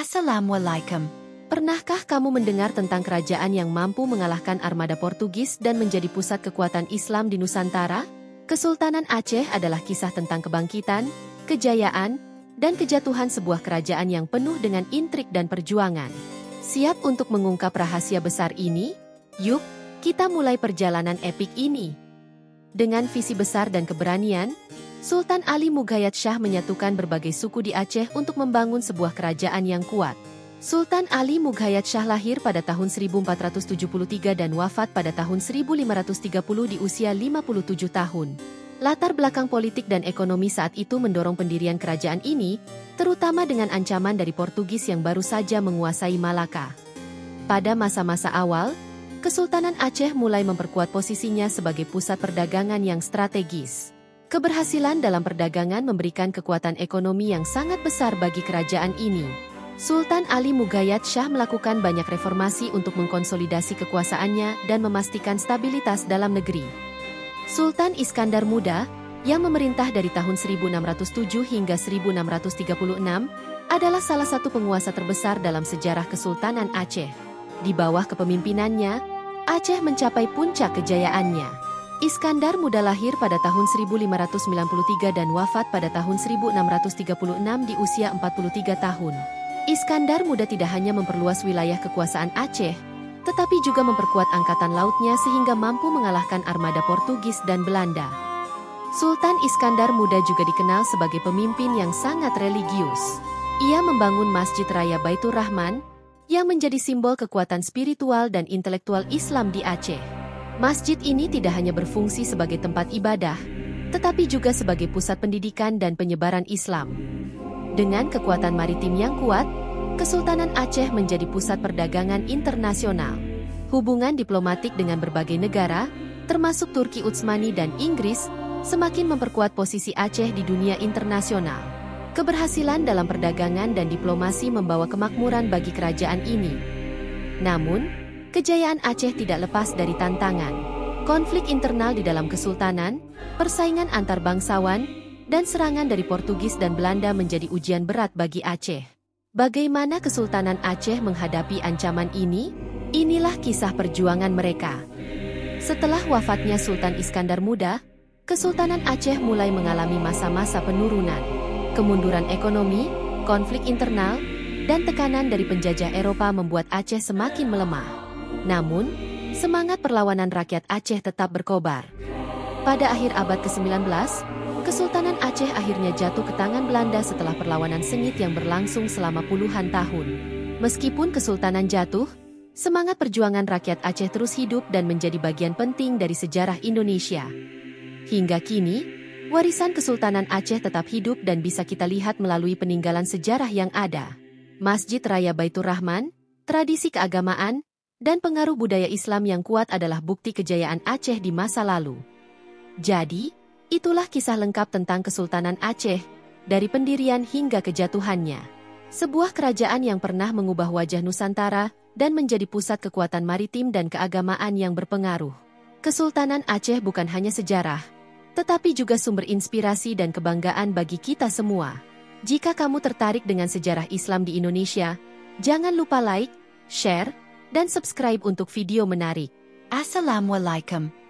Assalamualaikum. Pernahkah kamu mendengar tentang kerajaan yang mampu mengalahkan armada Portugis dan menjadi pusat kekuatan Islam di Nusantara? Kesultanan Aceh adalah kisah tentang kebangkitan, kejayaan, dan kejatuhan sebuah kerajaan yang penuh dengan intrik dan perjuangan. Siap untuk mengungkap rahasia besar ini? Yuk, kita mulai perjalanan epik ini. Dengan visi besar dan keberanian, Sultan Ali Mughayat Shah menyatukan berbagai suku di Aceh untuk membangun sebuah kerajaan yang kuat. Sultan Ali Mughayat Shah lahir pada tahun 1473 dan wafat pada tahun 1530 di usia 57 tahun. Latar belakang politik dan ekonomi saat itu mendorong pendirian kerajaan ini, terutama dengan ancaman dari Portugis yang baru saja menguasai Malaka. Pada masa-masa awal, Kesultanan Aceh mulai memperkuat posisinya sebagai pusat perdagangan yang strategis. Keberhasilan dalam perdagangan memberikan kekuatan ekonomi yang sangat besar bagi kerajaan ini. Sultan Ali Mughayat Shah melakukan banyak reformasi untuk mengkonsolidasi kekuasaannya dan memastikan stabilitas dalam negeri. Sultan Iskandar Muda, yang memerintah dari tahun 1607 hingga 1636, adalah salah satu penguasa terbesar dalam sejarah Kesultanan Aceh. Di bawah kepemimpinannya, Aceh mencapai puncak kejayaannya. Iskandar Muda lahir pada tahun 1593 dan wafat pada tahun 1636 di usia 43 tahun. Iskandar Muda tidak hanya memperluas wilayah kekuasaan Aceh, tetapi juga memperkuat angkatan lautnya sehingga mampu mengalahkan armada Portugis dan Belanda. Sultan Iskandar Muda juga dikenal sebagai pemimpin yang sangat religius. Ia membangun Masjid Raya Baitur Rahman, yang menjadi simbol kekuatan spiritual dan intelektual Islam di Aceh. Masjid ini tidak hanya berfungsi sebagai tempat ibadah, tetapi juga sebagai pusat pendidikan dan penyebaran Islam. Dengan kekuatan maritim yang kuat, Kesultanan Aceh menjadi pusat perdagangan internasional. Hubungan diplomatik dengan berbagai negara, termasuk Turki Utsmani dan Inggris, semakin memperkuat posisi Aceh di dunia internasional. Keberhasilan dalam perdagangan dan diplomasi membawa kemakmuran bagi kerajaan ini. Namun, kejayaan Aceh tidak lepas dari tantangan. Konflik internal di dalam kesultanan, persaingan antar bangsawan, dan serangan dari Portugis dan Belanda menjadi ujian berat bagi Aceh. Bagaimana Kesultanan Aceh menghadapi ancaman ini? Inilah kisah perjuangan mereka. Setelah wafatnya Sultan Iskandar Muda, Kesultanan Aceh mulai mengalami masa-masa penurunan. Kemunduran ekonomi, konflik internal, dan tekanan dari penjajah Eropa membuat Aceh semakin melemah. Namun, semangat perlawanan rakyat Aceh tetap berkobar. Pada akhir abad ke-19, Kesultanan Aceh akhirnya jatuh ke tangan Belanda setelah perlawanan sengit yang berlangsung selama puluhan tahun. Meskipun kesultanan jatuh, semangat perjuangan rakyat Aceh terus hidup dan menjadi bagian penting dari sejarah Indonesia. Hingga kini, warisan Kesultanan Aceh tetap hidup dan bisa kita lihat melalui peninggalan sejarah yang ada. Masjid Raya Baitur Rahman, tradisi keagamaan, dan pengaruh budaya Islam yang kuat adalah bukti kejayaan Aceh di masa lalu. Jadi, itulah kisah lengkap tentang Kesultanan Aceh, dari pendirian hingga kejatuhannya. Sebuah kerajaan yang pernah mengubah wajah Nusantara dan menjadi pusat kekuatan maritim dan keagamaan yang berpengaruh. Kesultanan Aceh bukan hanya sejarah, tetapi juga sumber inspirasi dan kebanggaan bagi kita semua. Jika kamu tertarik dengan sejarah Islam di Indonesia, jangan lupa like, share, dan subscribe untuk video menarik. Assalamualaikum.